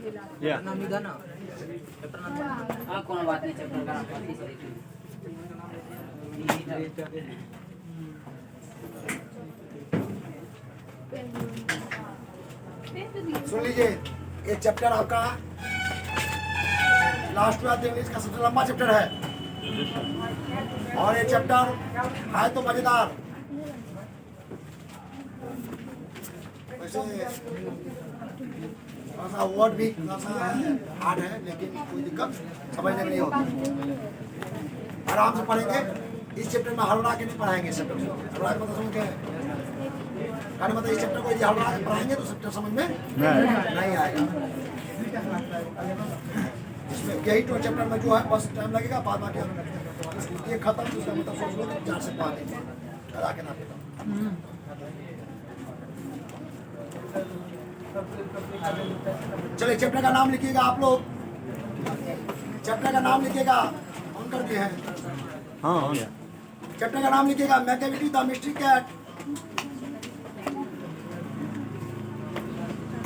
या नाम लिखा ना चैप्टर नाम। हाँ कोनो बात नहीं, चैप्टर का नाम बाकी सही थी। सुन लीजिए, ये चैप्टर आपका लास्ट ट्वेल्थ इंग्लिश का सबसे लंबा चैप्टर है और ये चैप्टर है तो मजेदार। वैसे थोड़ा सा वर्ड भी थोड़ा सा हार्ड है, लेकिन कोई दिक्कत समझने में नहीं होती। आराम से पढ़ेंगे। इस चैप्टर में हड़बड़ा के नहीं पढ़ाएंगे। इस चैप्टर को हड़बड़ा के मतलब समझ के मतलब इस चैप्टर को यदि हड़बड़ा के पढ़ाएंगे तो चैप्टर समझ में नहीं आएगा। इसमें यही तो चैप्टर में जो है बस टाइम लगेगा, बाद बाकी ये खत्म तो उसका मतलब सोच लो कि 4 से 5 दिन करा के ना देता। चलिए चैप्टर का नाम लिखिएगा आप लोग। चैप्टर का नाम लिखिएगा, ऑन कर दिए हैं। हाँ हो गया। चैप्टर का नाम लिखिएगा Macavity the mystery cat.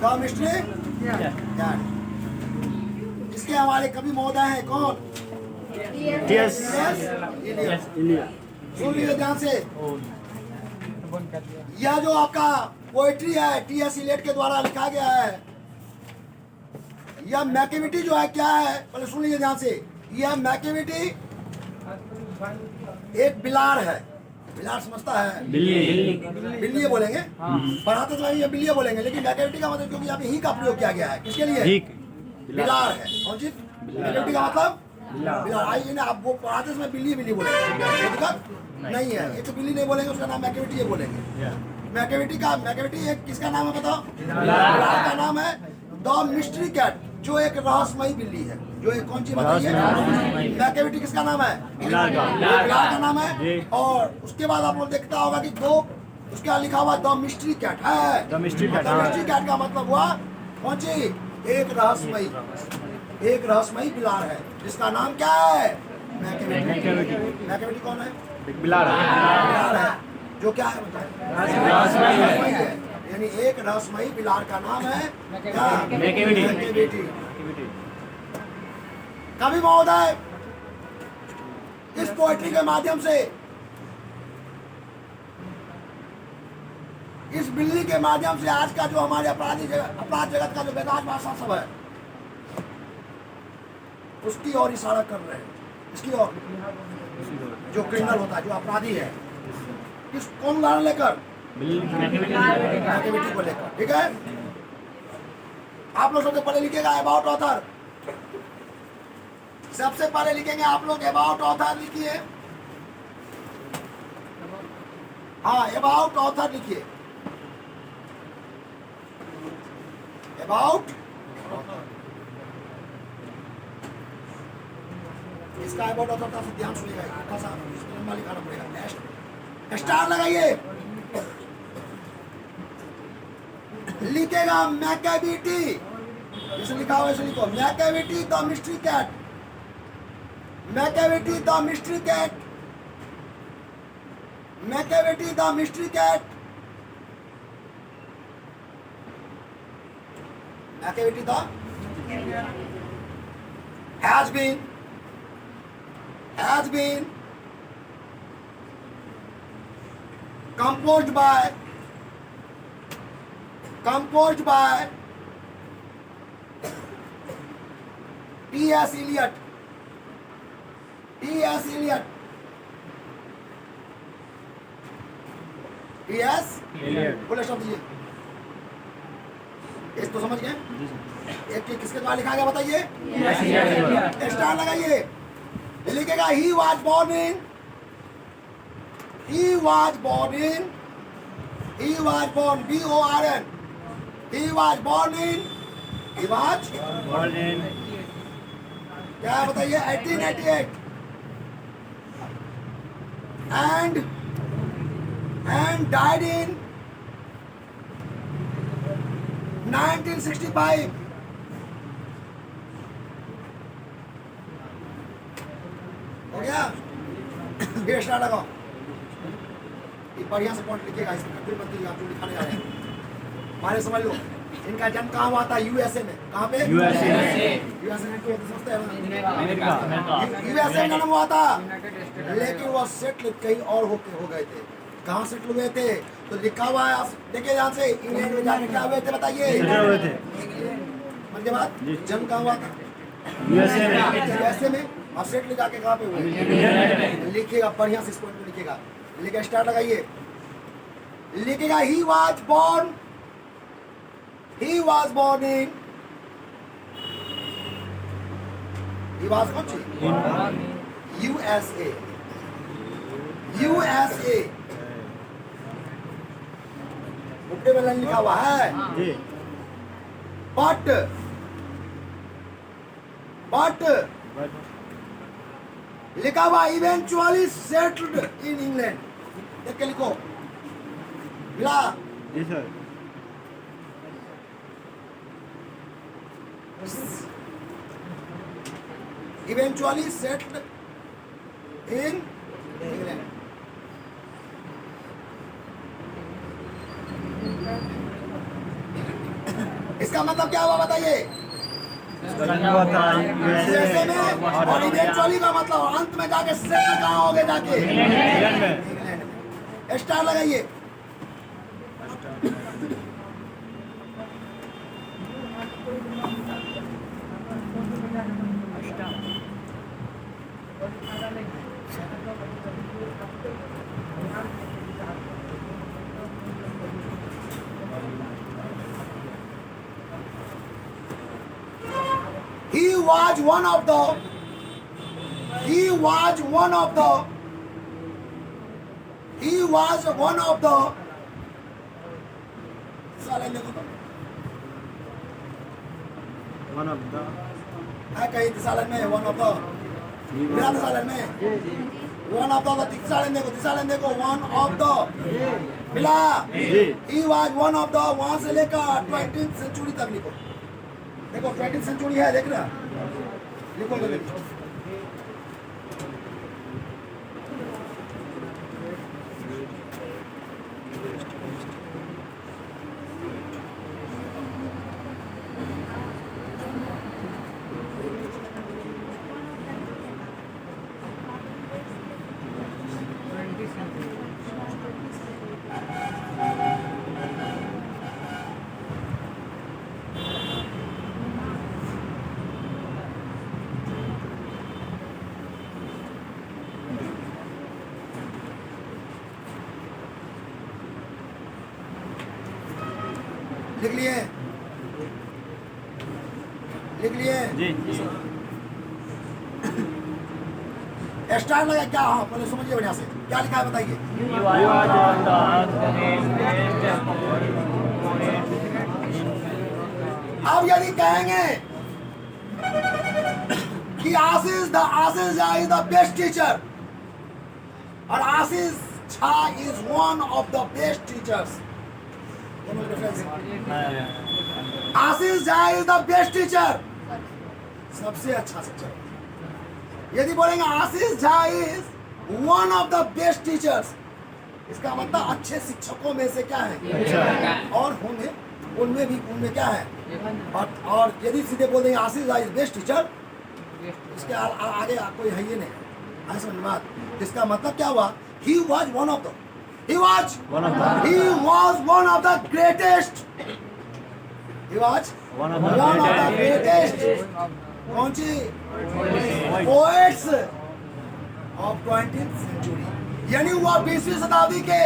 The mystery cat. इसके हमारे कवि महोदय हैं कौन? टीएस इलिया। सुन लीजिए ध्यान से, यह जो आपका पोएट्री है टीएस इलियट के द्वारा लिखा गया है। यह मैकेविटी जो है क्या है, पहले सुन लीजिए ध्यान से। यह मैकेविटी एक बिलार है। बिलार समझता है? बिल्ली बोलेंगे, पढ़ाते तो ये बिल्ली बोलेंगे, लेकिन मैकेविटी का मतलब क्योंकि यहाँ पे ही का प्रयोग किया गया है। किसके लिए? बिलार है। कौन सी मैकेविटी का मतलब? बिलार। आइए ना, आप वो पढ़ाते समय बिल्ली बोलेंगे, दिक्कत नहीं है। ये तो बिल्ली नहीं बोलेंगे, उसका नाम मैकेविटी बोलेंगे। मैकेविटी एक किसका नाम है बताओ? बिलार का नाम है। द मिस्ट्री कैट, जो एक रहस्यमयी बिल्ली है। जो एक कौन सी बताइए? मैकेविटी किसका नाम है? बिलार का नाम है। और उसके बाद आप लोग देखता होगा कि दो उसके यहाँ लिखा हुआ द मिस्ट्री कैट है। द मिस्ट्री कैट का मतलब हुआ कौन सी? एक रहस्यमयी बिलार है जिसका नाम क्या है? मैकेविटी कौन है? बिलार है जो क्या है रहस्यमयी है। यानी एक रहस्यमयी बिलार का नाम है क्या? मैकेविटी। कवि महोदय इस पोएट्री के माध्यम से, इस बिल्ली के माध्यम से आज का जो हमारे अपराध जगत का जो बेदाज भाषा सब है उसकी ओर इशारा कर रहे हैं। इसकी ओर जो क्रिमिनल होता है, जो अपराधी है, कौन उदाहरण लेकर? मैकेविटी को लेकर। ठीक है, आप लोग सबसे पहले लिखिएगा अबाउट ऑथर। सबसे पहले लिखेंगे आप लोग अबाउट ऑथर लिखिए। हाँ, अबाउट ऑथर लिखिए। अबाउट इसका अबाउट ऑथर का ध्यान सुनिएगा, थोड़ा सा लंबा लिखाना पड़ेगा। स्टार लगाइए। लिखेगा मैकेविटी, जैसे लिखा हुआ वैसे लिखो। Macavity the mystery cat. Macavity the mystery cat. Macavity the mystery cat. Macavity the has been composed by T.S. Eliot. T.S. Eliot. बोले शब्द ये इस तो समझ गए? एक किसके द्वारा लिखा गया बताइए? स्टार लगाइए। लिखेगा he was born in B-O-R-N. He was born in क्या बताइए? 1888 and died in 1965. हो गया? फिर स्टार लगाओ। बढ़िया से पॉइंट लिखिएगा, इसमें फिर मत आप जो लिखाने जा रहे हैं हमारे समझ लो। इनका जन्म कहाँ हुआ था? यूएसए में। कहाँ पे? USA यूएसए में। तो समझते हैं ना? अमेरिका यूएसए में जन्म हुआ था, लेकिन वो सेटल कहीं और हो गए थे। कहाँ सेटल हुए थे? तो लिखा हुआ है, आप देखिए ध्यान से, इंग्लैंड में जाके क्या हुए थे बताइए। हुए थे उसके बाद जन्म कहाँ हुआ था? USA में यूएसए में। और सेटल जाके कहाँ पे हुए? लिखिएगा बढ़िया से, इस पॉइंट को लिखिएगा। लिखिए, स्टार्ट लगाइए, लिखिएगा he was born in he was कौन सी? USA ऊपर में लाइन लिखा हुआ है। जी बट लिखा हुआ इवेंचुअली सेटल्ड इन इंग्लैंड। देख के लिखो, मिला? जी sir eventually settled in England. इसका मतलब क्या हुआ बताइए? हुआ था USA में। और इवेंचुअली का मतलब अंत में जाके सेटल कहाँ हो गए? जाके इंग्लैंड में इंग्लैंड में। स्टार लगाइए। He was one of the साले देखो तो वन ऑफ द है कहीं सालन में वन ऑफ द मेरा सालन में वन ऑफ द सालन देखो वन ऑफ द मिला। He was one of the वहां से लेकर 20th सेंचुरी तक लिखो। देखो 20th सेंचुरी है, देख रहा लिखो तो देखो। लिख लिए? जी स्टार लगा क्या? हाँ पहले समझिए बढ़िया से, क्या लिखा है बताइए। अब यदि कहेंगे कि Ashish is the best teacher और Ashish Jha is one of the best teachers, दोनों डिफरेंस है। Ashish Jha is the best teacher, सबसे अच्छा शिक्षक। यदि बोलेंगे Ashish Jha is one of the best teachers, इसका मतलब अच्छे शिक्षकों में से क्या है? और होंगे उनमें क्या है? और यदि सीधे बोल देंगे आशीष झा इज बेस्ट टीचर, इसके आगे कोई है ये नहीं, ऐसा समझ बात। इसका मतलब क्या हुआ? He was one of the greatest. He was one of the greatest. कौन सी? Poets of 20th century. यानी हुआ 20वीं शताब्दी के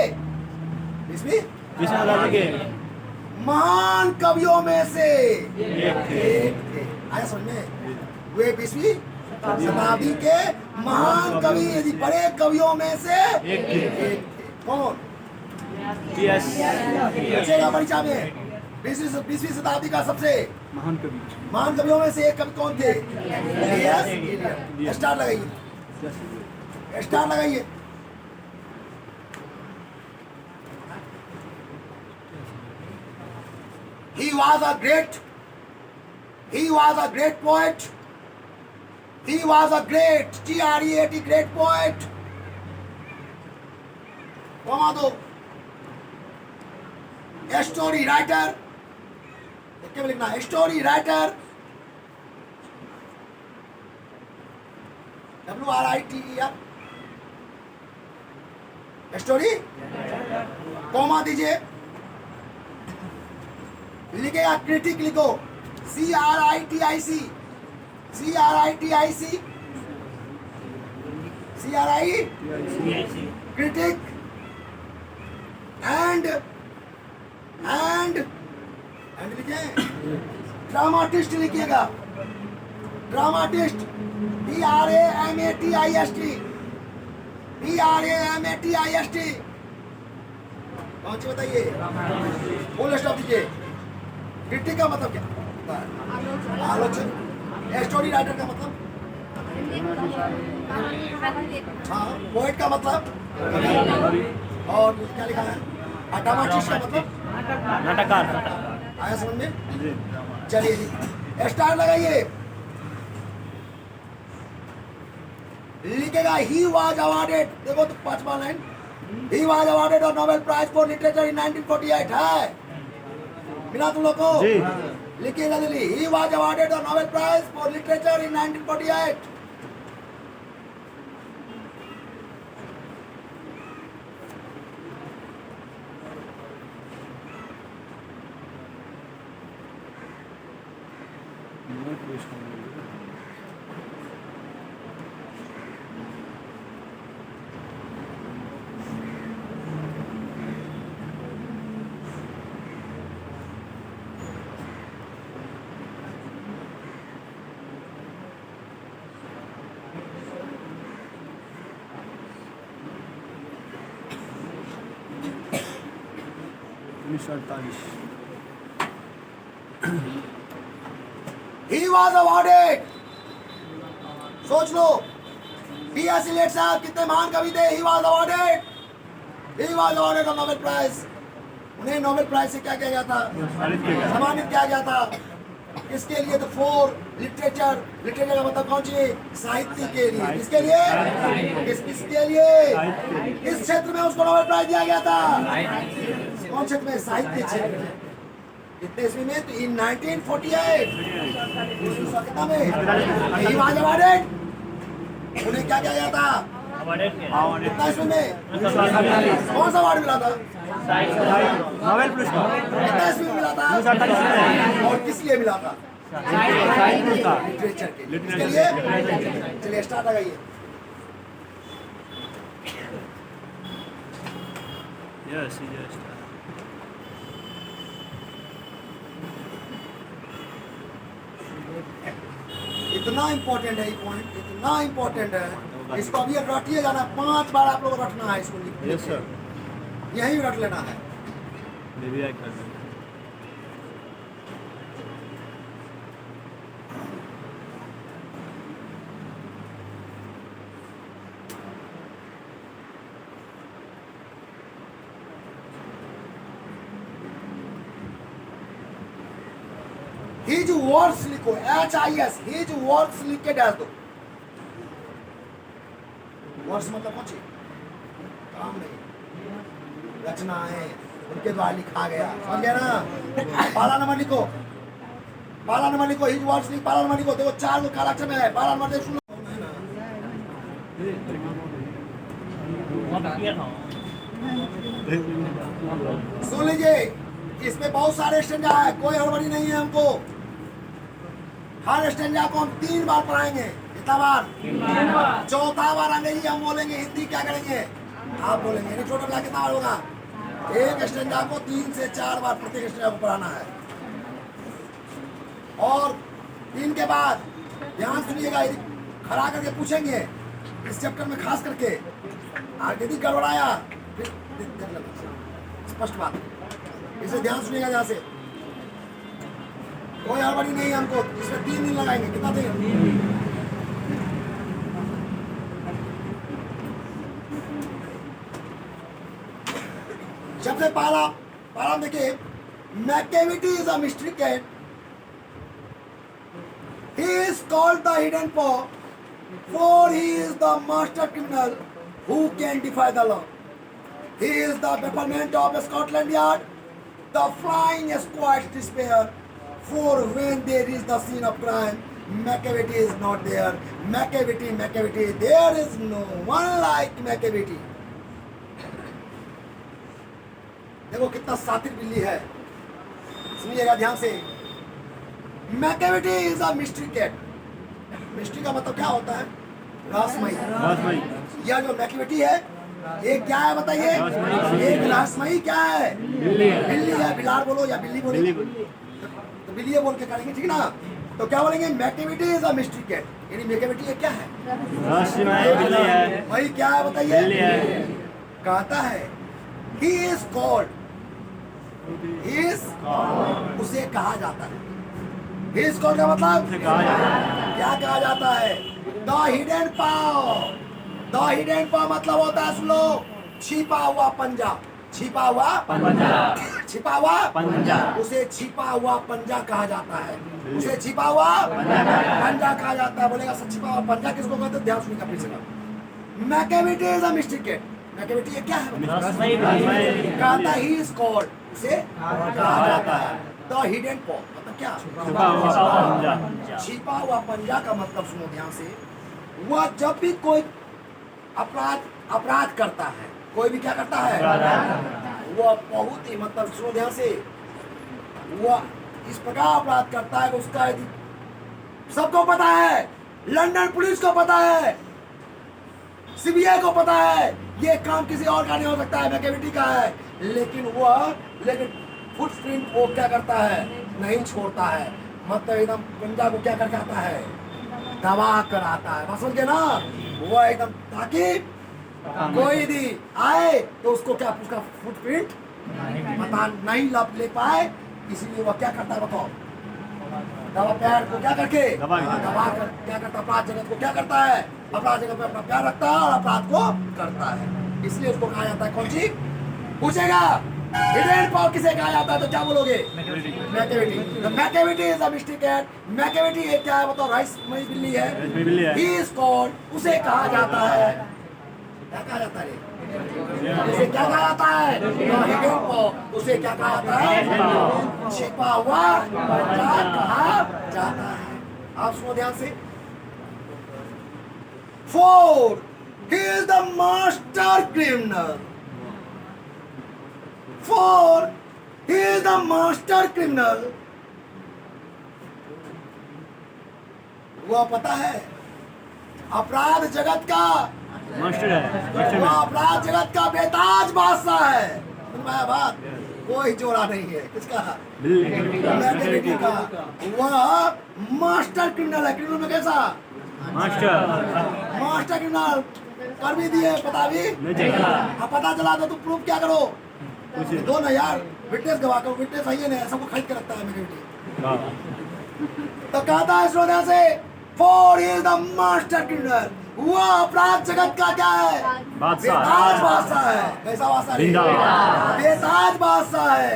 महान कवियों में से एक थे। आया समझ में? वे 20वीं शताब्दी के महान कवि, यदि बड़े कवियों में से एक थे। कौन? पूछेगा परीक्षा में। 20वीं शताब्दी का सबसे महान कवियों में से एक कवि कौन थे? स्टार लगाइए, स्टार लगाइए। He was a great poet. He was a great, G-R-E-A-T, great poet. कमा दो। A story writer, क्या लिखना है? Story writer, WRITER, story, comma दीजिए, लिखेगा क्रिटिक, लिखो CRITIC, CRITIC, क्रिटिक, एंड लिखिए ड्रामाटिस्ट, लिखिएगा ड्रामाटिस्ट, DRAMATIST, DRAMATIST, कौन सी बताइए? फुल स्टॉप दीजिए। क्रिटिक का मतलब क्या? आलोचक। स्टोरी राइटर का मतलब? हाँ। पोएट का मतलब? और क्या लिखा है? ड्रामाटिस्ट का मतलब? नाटककार। आया समझ में? चलिए जी, स्टार लगाइए। लिखेगा ही वाज अवार्डेड, देखो तो 5वां line, he was awarded or Nobel prize for literature in 1948 है। मिला तुम लोग को? लिखिएगा जल्दी, he was awarded or Nobel prize for literature in 1948। He was awarded, सोच लो, B.S. Eliot साहब कितने महान कवि थे। He was awarded a Nobel Prize। उन्हें नोबेल प्राइज से क्या किया गया था? सम्मानित किया गया था। किसके लिए? तो फॉर लिटरेचर। लिटरेचर का मतलब कौन सी? साहित्य के लिए। किसके लिए? किसके लिए? किस क्षेत्र में उसको नोबेल प्राइज दिया गया था? कौन क्षेत्र में? साहित्य क्षेत्र में। कितने ईस्वी में? तो इन 1948 कितना में? He was awarded। उन्हें क्या किया गया था? कितना ईस्वी में? कौन सा अवार्ड मिला था? नोबेल पुरस्कार। कितना ईस्वी में मिला था? और किस लिए मिला था? लिटरेचर के लिए। किसके लिए? चलिए स्टार्ट लगाइए। यस। इतना इम्पोर्टेंट है ये पॉइंट, इतना इम्पोर्टेंट है, इसको अभी रटिएगा ना, 5 बार आप लोग रटना है इसको। Yes sir. यही रट लेना है। His works लिखो, HIS, his works लिख के डाल दो। वर्ड्स मतलब कौन सी? काम नहीं, रचना है, उनके द्वारा लिखा गया। समझ गया ना? पहला नंबर लिखो, पहला नंबर लिखो, हिज वर्ड्स लिख, पहला नंबर लिखो। देखो 4 गो काला अक्षर में है, पहला नंबर देख सुन लो। सुन लीजिए, इसमें बहुत सारे स्टैंजा है, कोई हड़बड़ी नहीं है हमको। हर स्टैंजा को हम 3 बार पढ़ाएंगे। कितना बार? 4था बार अंग्रेजी हम बोलेंगे, हिंदी क्या करेंगे? आप बोलेंगे। यानी टोटल का कितना बार होगा? एक स्टैंजा को 3 से 4 बार प्रत्येक स्टैंजा को पढ़ाना है। और 3 के बाद ध्यान सुनिएगा, यदि खड़ा करके पूछेंगे इस चैप्टर में, खास करके आगे यदि गड़बड़ाया फिर स्पष्ट बात, इसे ध्यान सुनिएगा। यहाँ से कोई हड़बड़ी नहीं है हमको। इसमें 3 दिन लगाएंगे। कितना दिन? सबसे पहला देखिए, Macavity is a mystery cat. He is called the hidden paw, for he is the master criminal who can defy the law. He is the bafflement of Scotland Yard, the flying squad's despair, For when they reach the scene of crime, McAvity is not there. McAvity, there is no one like McAvity. देखो कितना सातिर बिल्ली है, सुनिएगा ध्यान से। McAvity is a mystery cat. Mystery का मतलब क्या होता है? रहस्यमयी। यह जो McAvity है, एक क्या है बताइए? एक रहस्यमयी क्या है? बिल्ली है। बिलार बोलो या बिल्ली बोलो, तो बिल्ली बोल के करेंगे, ठीक ना? तो क्या बोलेंगे? McAvity is a mystery cat. यानी McAvity ये क्या है? रहस्यमय बिल्ली है। वही क्या है बताइए? बिल्ली है। कहता है he is called, he is उसे कहा जाता है। he is called का मतलब क्या कहा जाता है? The hidden paw. The hidden paw मतलब होता है, सुन लो, छिपा हुआ पंजा। छिपा हुआ छिपा हुआ पंजा। उसे छिपा हुआ पंजा कहा जाता है। उसे छिपा हुआ पंजा कहा जाता है। बोलेगा सर छिपा हुआ पंजा किसको कहते हैं? ध्यान सुनिएगा please. McAvity is a mystery cat. McAvity ये क्या है? कहता है he is called, उसे कहा जाता है। The hidden paw मतलब क्या? छिपा हुआ पंजा। छिपा हुआ पंजा का मतलब सुनो ध्यान से, वह जब भी कोई अपराध करता है, कोई भी क्या करता है, वह बहुत ही मतलब सुनो ध्यान से, वह इस प्रकार अपराध करता है कि उसका सबको पता है, लंदन पुलिस को पता है, सीबीआई को पता है, ये काम किसी और का नहीं हो सकता है, McAvity का है। लेकिन फुटप्रिंट वो क्या करता है? नहीं छोड़ता है। मतलब एकदम पंजा को क्या करके आता है? दबा कर आता है। बस समझ गए ना? वो एकदम ताकि कोई भी आए तो उसको क्या, उसका फुटप्रिंट पता नहीं ले पाए, इसीलिए वह क्या करता है बताओ? दबा पैर को क्या करके दबा कर क्या करता है? अपराध जगत को क्या करता है? अपराध जगत पे अपना पैर रखता है और अपराध को करता है। इसलिए उसको कहा जाता है कौन सी? पूछेगा हिडन पाव किसे कहा जाता है तो क्या बोलोगे? McAvity। तो McAvity is a mystery cat. McAvity एक क्या है बताओ? रहस्यमयी बिल्ली है। He is called, उसे कहा जाता है, क्या कहा जाता है? उसे क्या कहा जाता है? हिडन पाव, उसे क्या कहा जाता है? छिपा हुआ पंजा कहा जाता है। आप सुनो ध्यान से। 4. He is the master criminal. 4. He is the master criminal. वो पता है अपराध जगत का मास्टर है। वो अपराध जगत का बेताज बादशाह है। सुनवाया बात? कोई जोड़ा नहीं है किसका? McAvity का। वह मास्टर क्रिमिनल है। क्रिमिनल में कैसा? Master criminal. कर भी दिए, पता भी अब पता चला तो तुम प्रूफ क्या करो? दो ना यार, विटनेस गवा करो। विटनेस है नहीं, सबको खरीद के रखता है McAvity। तो कहता है श्रोता से 4 is the master criminal. वो अपराध जगत का क्या है? बेताज बादशाह है। कैसा बादशाह है? बेताज बादशाह है।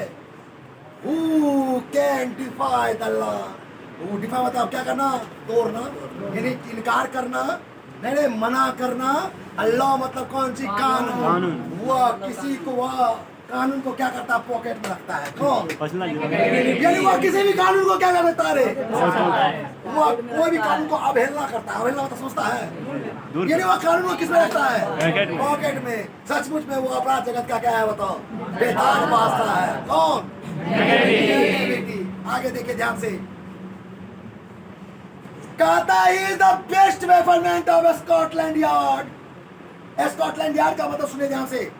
Who can defy the law? वो डिफाई मतलब क्या करना? तोड़ना, यानी इनकार करना, नहीं मना करना। अल्लाह मतलब कौन सी? कानून। वो किसी को वह कानून को क्या करता है? पॉकेट में रखता है। कौन? यानी वो किसी भी कानून को क्या कर सकता है? वो कोई भी कानून को अवहेलना करता है। अवहेलना मतलब समझता है, यानी वो कानून को किस में रखता है? पॉकेट में। सचमुच में वो अपराध जगत का क्या है बताओ? बेताज बादशाह है। कौन? आगे देखिए ध्यान से। कहता है द बेस्ट वेपनमेंट of Scotland Yard. Scotland Yard का मतलब सुने ध्यान से।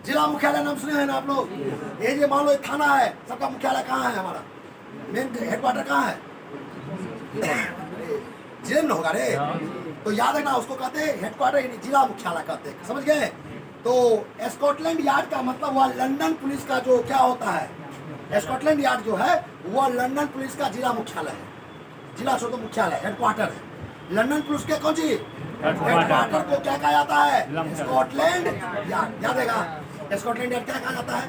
जिला मुख्यालय नाम सुने हैं ना आप लोग? ये जो मान लो थाना है, सबका मुख्यालय कहाँ है? हमारा मेन हेडक्वार्टर कहाँ है? जिले में होगा रे। तो याद रखना, उसको कहते हैं हेडक्वार्टर, यानी जिला मुख्यालय कहते हैं। समझ गए? तो स्कॉटलैंड यार्ड का मतलब वह लंदन पुलिस का जो क्या होता है? स्कॉटलैंड यार्ड जो है वह लंदन पुलिस का जिला मुख्यालय है। जिला छोड़ो मुख्यालय, हेडक्वार्टर है। लंदन पुलिस के कौन सी हेडक्वार्टर को क्या कहा जाता है? Scotland yard. याद रहेगा, स्कॉटलैंड यार्ड क्या कहा जाता है?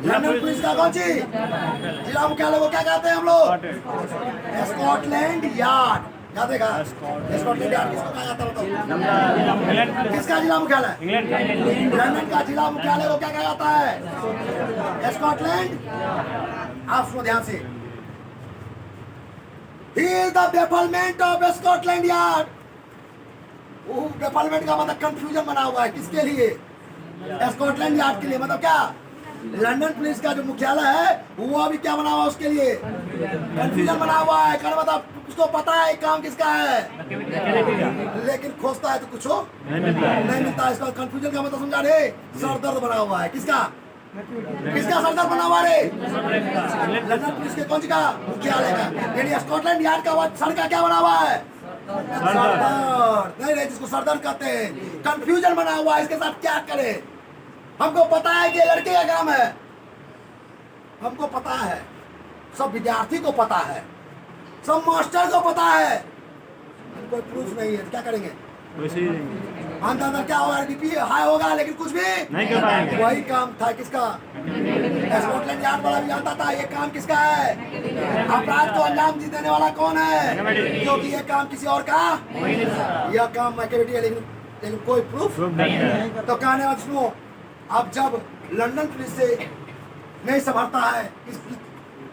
लंदन पुलिस का कौन सी जिला मुख्यालय को क्या कहते हैं हम लोग? Scotland yard. क्या देखा? स्कॉटलैंड यार्ड किसको कहा जाता है बताओ? इंग्लैंड पुलिस किसका जिला मुख्यालय? इंग्लैंड का लंदन का जिला मुख्यालय को क्या कहा जाता है? स्कॉटलैंड। आप सुनो ध्यान से। He is the bafflement of Scotland Yard. Bafflement का मतलब कंफ्यूजन बना हुआ है किसके लिए? स्कॉटलैंड यार्ड के लिए। मतलब क्या? लंदन पुलिस का जो मुख्यालय है वो अभी क्या बना हुआ है उसके लिए? कंफ्यूजन बना हुआ है। कारण मतलब उसको पता है काम किसका है, लेकिन खोजता है तो कुछ हो नहीं मिलता। इसका कंफ्यूजन का मतलब समझा रे? सर दर्द बना हुआ है। किसका सर दर्द बना हुआ रे? लंदन पुलिस के कौन सी का मुख्यालय का, यानी स्कॉटलैंड यार्ड का सर का क्या बना हुआ है? सरदर्द। नहीं नहीं, जिसको सरदर्द कहते हैं। कंफ्यूजन बना हुआ है, इसके साथ क्या करें? हमको पता है कि लड़के का काम है, हमको पता है, सब विद्यार्थी को पता है, सब मास्टर को पता है, कोई प्रूफ नहीं है, क्या करेंगे? अंदर क्या होगा? बीपी हाई होगा, लेकिन कुछ भी नहीं कर पाएंगे। वही काम था किसका? स्कॉटलैंड यार्ड वाला भी जानता था ये काम किसका है। अपराध को अंजाम देने वाला कौन है? क्योंकि ये काम किसी और का, यह काम मैकेविटी है, लेकिन कोई प्रूफ नहीं है। तो कहने वाले सुनो, अब जब लंदन पुलिस से नहीं संभालता है,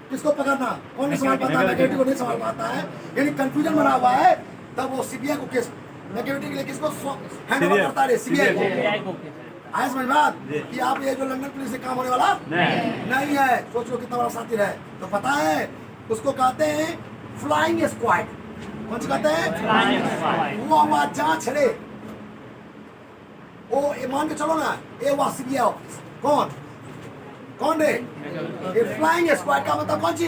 किसको पकड़ना? कौन नहीं संभाल पाता है? मैकेविटी को नहीं संभाल पाता है, यानी कंफ्यूजन बना हुआ है। तब वो सीबीआई को केस, मैकेविटी के लिए किसको हैंड ओवर करता है? सीबीआई को। आया समझ बात कि आप ये जो लंदन पुलिस से काम होने वाला नहीं है। सोच लो कितना बड़ा साथी है। तो पता है उसको कहते हैं फ्लाइंग स्क्वाड। कौन से कहते हैं? हुआ जांच रे। ओ मान के चलो ना, ये हुआ सीबीआई ऑफिस। कौन रे? ये फ्लाइंग स्क्वाड का मतलब कौन सी?